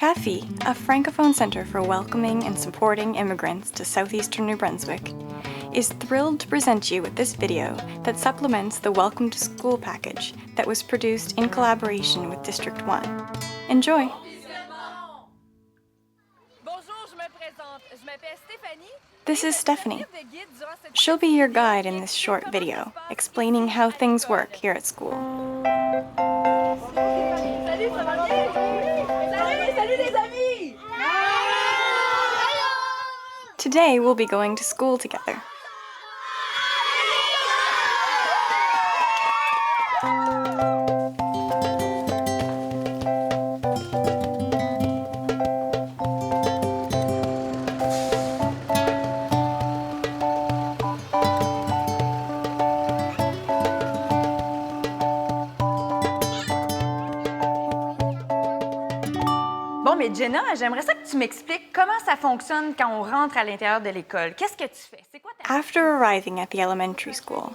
CAFi, a francophone center for welcoming and supporting immigrants to southeastern New Brunswick, is thrilled to present you with this video that supplements the Welcome to School package that was produced in collaboration with District 1. Enjoy! This is Stephanie. She'll be your guide in this short video, explaining how things work here at school. Today we'll be going to school together. Bon, mais Jenna, j'aimerais ça que tu m'expliques comment ça fonctionne quand on rentre à l'intérieur de l'école. Qu'est-ce que tu fais? C'est quoi ta... After arriving at the elementary school,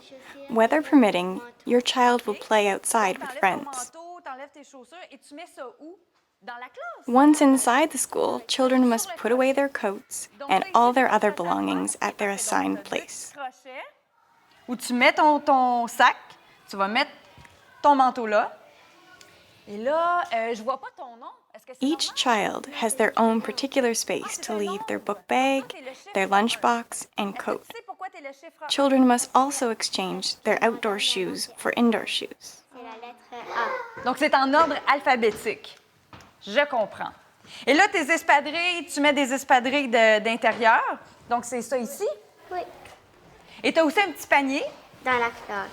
weather permitting, your child will play outside with friends. T'enlèves tes chaussures et tu mets ça où? Dans la classe. Once inside the school, children must put away their coats and all their other belongings at their assigned place. Où tu mets ton sac, tu vas mettre ton manteau là. Et là, je vois pas ton nom. Est-ce que c'est Each normal? child has their own particular space to leave their book bag, their lunchbox, and Est-ce que coat. tu sais pourquoi t'es le chiffre A? Children must also exchange their outdoor shoes for indoor shoes. C'est la lettre A. Donc, c'est en ordre alphabétique. Je comprends. Et là, tes espadrilles, tu mets des espadrilles d'intérieur. Donc, c'est ça ici. Oui, Et tu as aussi un petit panier. dans la classe.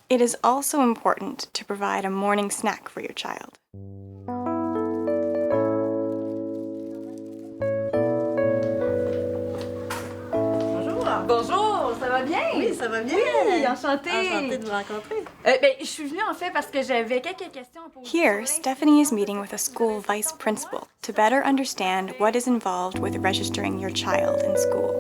It is also important to provide a morning snack for your child. Bonjour. Bonjour, ça va bien? Oui, ça va bien. Oui, enchantée. Enchantée de vous rencontrer. Je suis venue en fait parce que j'avais quelques questions à poser. Here, Stephanie is meeting with a school vice principal to better understand what is involved with registering your child in school.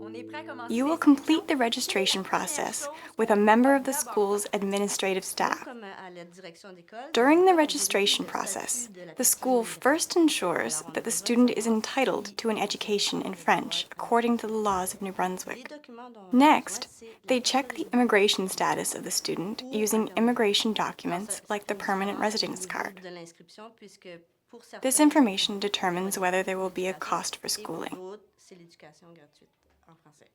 On est prêt à commencer. You will complete the registration process with a member of the school's administrative staff. Comme à la direction d'école. During the registration process, the school first ensures that the student is entitled to an education in French according to the laws of New Les Brunswick. documents dont Next, they check the immigration status of the student using immigration documents like the permanent residence card. de l'inscription puisque pour certains This information determines whether there will be a cost for et pour schooling. d'autres, c'est l'éducation gratuite en français.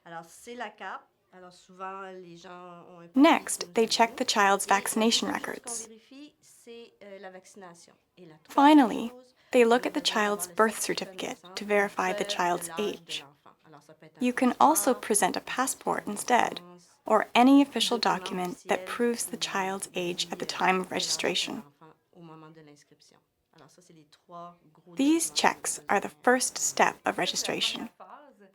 Alors, c'est la carte. Alors, souvent, les gens ont un peu Next, they check the child's vaccination Ce records. qu'on vérifie, c'est la vaccination. Et la Finally, troisième chose, they look at the c'est d'avoir child's le birth certificat de certificate naissance to verify the de child's l'âge de age. l'enfant. Alors, ça peut être un You can also passeport, present a passport instead, or any official document that proves the child's age at the time of registration. au moment de l'inscription. Alors, ça, c'est les trois gros These documents. checks are the first step of registration.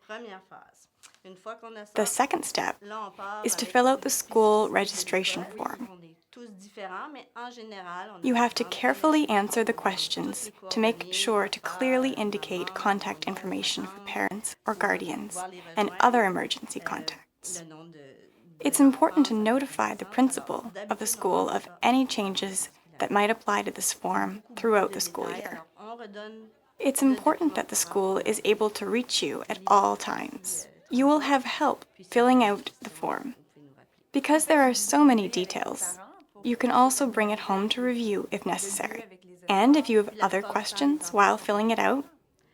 Première phase. Une fois qu'on a ça, The second step là, on part is to avec fill out les the school spécificités registration de l'école. form. On est tous différents, mais en général, on You a have to rempli carefully les answer the coordonnées, questions toutes les to make coordonnées, sure to papa, clearly maman, indicate contact papa, information for maman, parents or guardians voir les and besoins, other emergency contacts. le nom de It's l'enfant, important to sa notify the connaissance. principal Alors, of the d'habitude, school on of fait ça. any changes that might apply to this form throughout the school Détails. year. Alors, on redonne It's important that the school is able to reach you at all times. You will have help filling out the form. Because there are so many details, you can also bring it home to review if necessary. And if you have other questions while filling it out,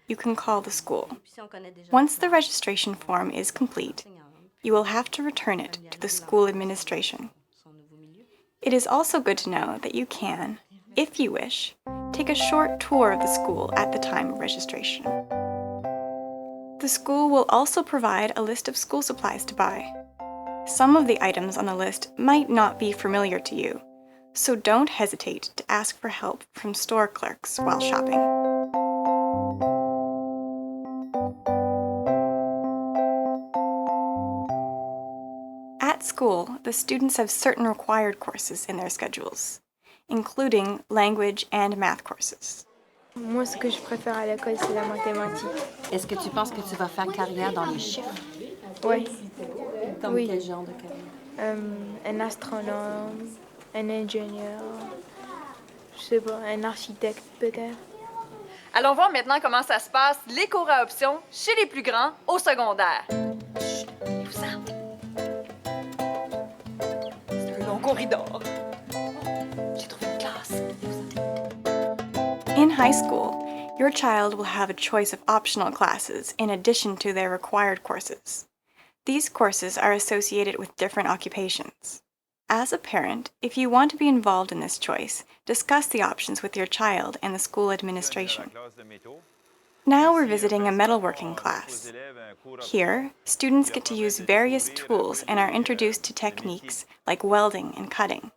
you can call the school. Puis si on connaît déjà Once the registration form is complete, l'enseignant, you will have to return it to the school administration. son nouveau milieu. It is also good to know that you can, if you wish, take a short tour of the school at the time of registration. The school will also provide a list of school supplies to buy. Some of the items on the list might not be familiar to you, so don't hesitate to ask for help from store clerks while shopping. At school, the students have certain required courses in their schedules, including language and math courses. Moi, ce que je préfère à l'école, c'est la mathématique. Est-ce que tu penses que tu vas faire carrière dans les chiffres? Oui. Comme Oui. quel genre de carrière? Un astronome un ingénieur, je sais pas, un architecte peut-être. Allons voir maintenant comment ça se passe, les cours à option, chez les plus grands, au secondaire. Chut, vous en. C'est un long corridor. J'ai trouvé une classe. In high school, your child will have a choice of optional classes in addition to their required courses. These courses are associated with different occupations. As a parent, if you want to be involved in this choice, discuss the options with your child and the school administration. Now we're visiting a metalworking class. Here, students get to use various tools and are introduced to techniques like welding and cutting.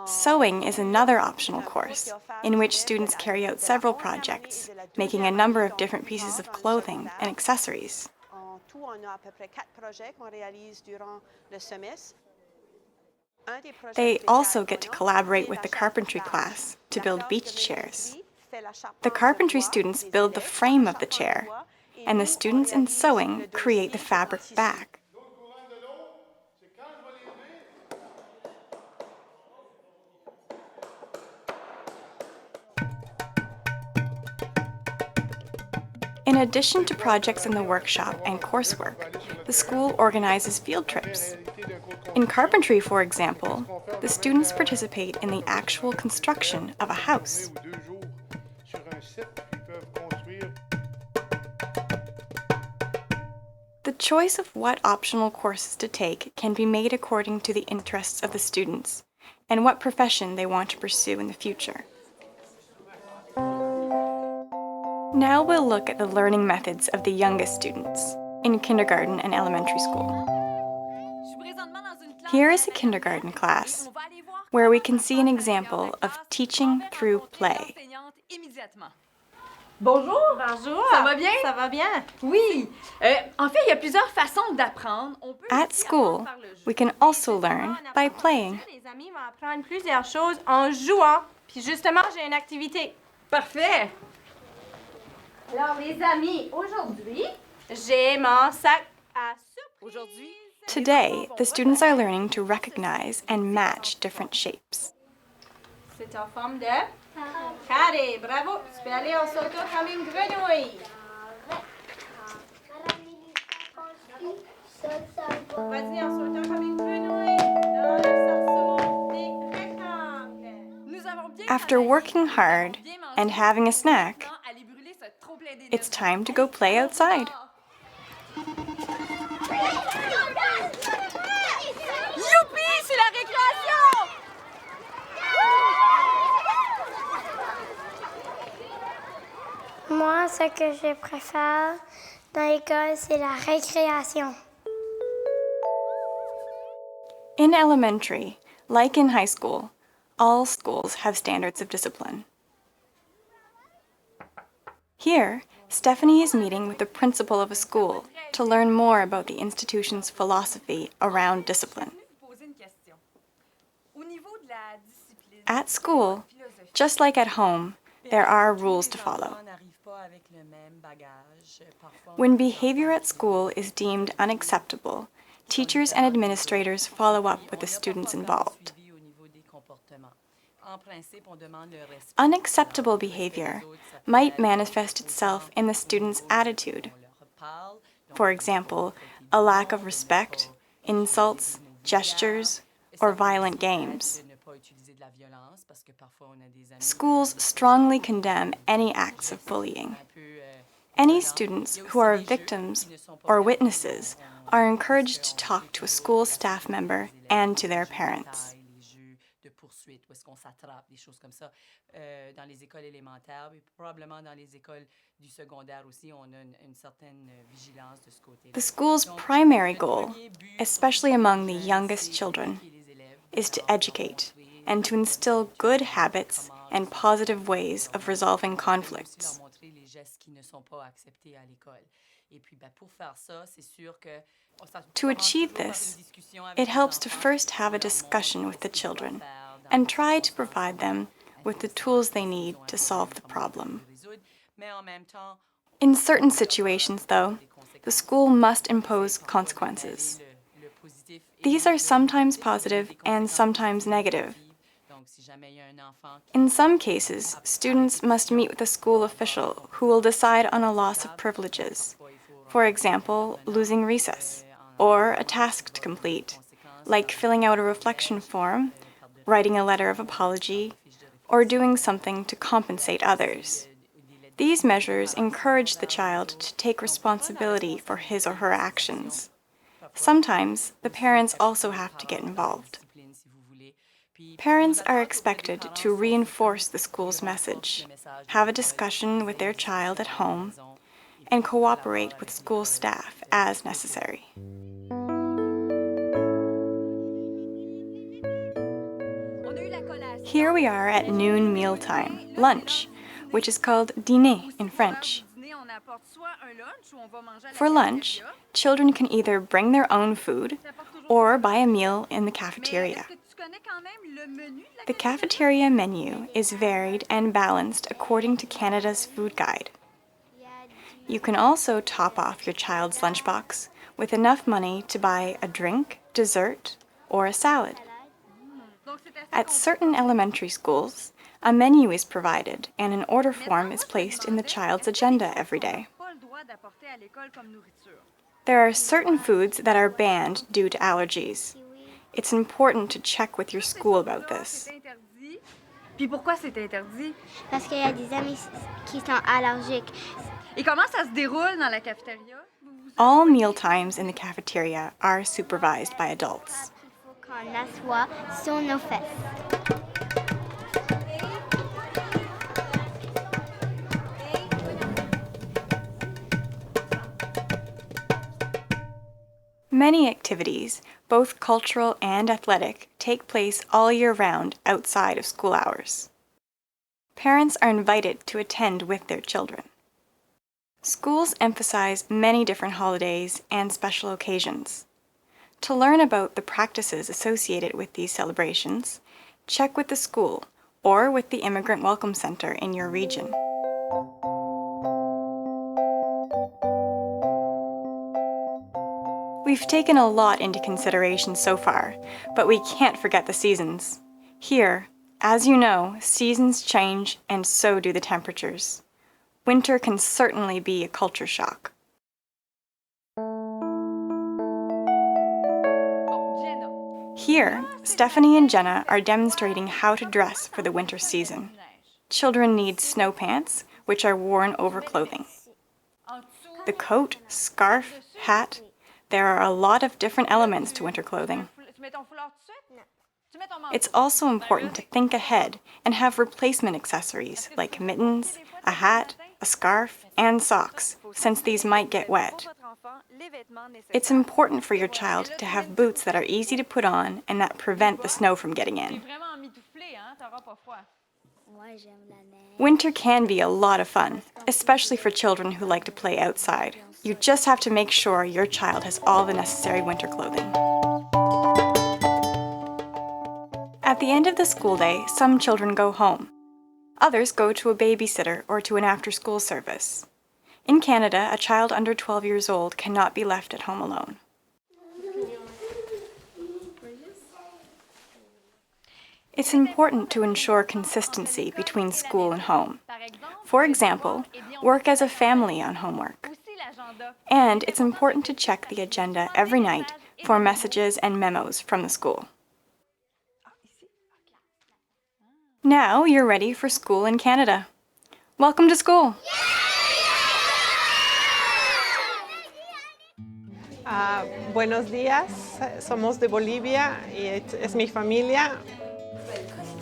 Sewing is another optional course, in which students carry out several projects, making a number of different pieces of clothing and accessories. They also get to collaborate with the carpentry class to build beach chairs. The carpentry students build the frame of the chair, and the students in sewing create the fabric back. In addition to projects in the workshop and coursework, the school organizes field trips. In carpentry, for example, the students participate in the actual construction of a house. The choice of what optional courses to take can be made according to the interests of the students and what profession they want to pursue in the future. Now we'll look at the learning methods of the youngest students in kindergarten and elementary school. Here is a kindergarten class where we can see an example of teaching through play. Bonjour! Bonjour! Ça va bien? Ça va bien? Oui! En fait, il y a plusieurs façons d'apprendre. On peut At aussi school, apprendre par le jeu. we can also learn by playing. Les amis vont apprendre plusieurs choses en jouant. Puis justement, j'ai une activité. Parfait! Alors, les amis, aujourd'hui, j'ai mon sac à surprise. Aujourd'hui, Today, the students are learning to recognize and match different shapes. C'est en forme de carré. Bravo! Tu peux aller en sautant comme une grenouille. Vas-y en sautant comme une grenouille dans le cerceau des rectangles. nous avons bien After travaillé, working hard bien mangé, and having a snack, maintenant, aller brûler ce trop-plein d'énergie. it's time to go play outside. Youpi! C'est la récréation! Moi, ce que je préfère dans l'école, c'est la récréation. In elementary, like in high school, all schools have standards of discipline. Here, Stephanie is meeting with the principal of a school to learn more about the institution's philosophy around discipline. Poser une question. Au niveau de la discipline, At school, just like at home, there are rules to follow. When behavior at school is deemed unacceptable, teachers and administrators follow up with the students involved. Unacceptable behavior might manifest itself in the student's attitude. For example, a lack of respect, insults, gestures, or violent games. Schools strongly condemn any acts of bullying. Any students who are victims or witnesses are encouraged to talk to a school staff member and to their parents. Dans les écoles élémentaires, et probablement dans les écoles du secondaire aussi, on a une certaine vigilance de ce côté-là. The school's primary goal, especially among the youngest children, is to educate and to instill good habits and positive ways of resolving conflicts. To achieve this, it helps to first have a discussion with the children and try to provide them with the tools they need to solve the problem. In certain situations, though, the school must impose consequences. These are sometimes positive and sometimes negative. In some cases, students must meet with a school official who will decide on a loss of privileges, for example, losing recess, or a task to complete, like filling out a reflection form, writing a letter of apology, or doing something to compensate others. These measures encourage the child to take responsibility for his or her actions. Sometimes, the parents also have to get involved. Parents are expected to reinforce the school's message, have a discussion with their child at home, and cooperate with school staff as necessary. Here we are at noon mealtime, lunch, which is called dîner in French. For lunch, children can either bring their own food or buy a meal in the cafeteria. The cafeteria menu is varied and balanced according to Canada's food guide. You can also top off your child's lunchbox with enough money to buy a drink, dessert, or a salad. At certain elementary schools, a menu is provided and an order form is placed in the child's agenda every day. There are certain foods that are banned due to allergies. It's important to check with your school about this. Puis pourquoi c'est interdit? Parce qu'il y a des amis qui sont allergiques. Et comment ça se déroule dans la cafétéria? All meal times in the cafeteria are supervised by adults. Il faut qu'on assoie sur nos fesses. Many activities, both cultural and athletic, take place all year round outside of school hours. Parents are invited to attend with their children. Schools emphasize many different holidays and special occasions. To learn about the practices associated with these celebrations, check with the school or with the Immigrant Welcome Center in your region. We've taken a lot into consideration so far, but we can't forget the seasons. Here, as you know, seasons change and so do the temperatures. Winter can certainly be a culture shock. Here, Stephanie and Jenna are demonstrating how to dress for the winter season. Children need snow pants, which are worn over clothing. The coat, scarf, hat, there are a lot of different elements to winter clothing. It's also important to think ahead and have replacement accessories like mittens, a hat, a scarf, and socks, since these might get wet. It's important for your child to have boots that are easy to put on and that prevent the snow from getting in. Winter can be a lot of fun, especially for children who like to play outside. You just have to make sure your child has all the necessary winter clothing. At the end of the school day, some children go home. Others go to a babysitter or to an after-school service. In Canada, a child under 12 years old cannot be left at home alone. It's important to ensure consistency between school and home. For example, work as a family on homework. And it's important to check the agenda every night for messages and memos from the school. Now you're ready for school in Canada. Welcome to school! Buenos días, somos de Bolivia et es mi familia.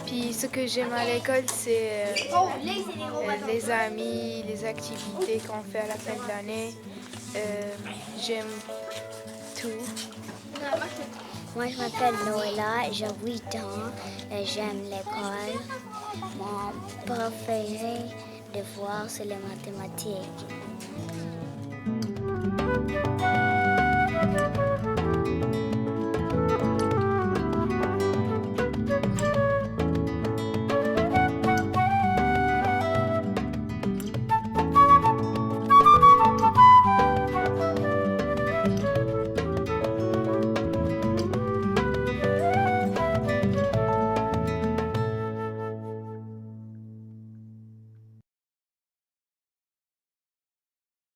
Puis ce que j'aime à l'école, c'est les amis, les activités qu'on fait à la fin de l'année. J'aime tout. Moi, je m'appelle Noëlla, j'ai 8 ans, et j'aime l'école. Mon préféré devoir, c'est les mathématiques.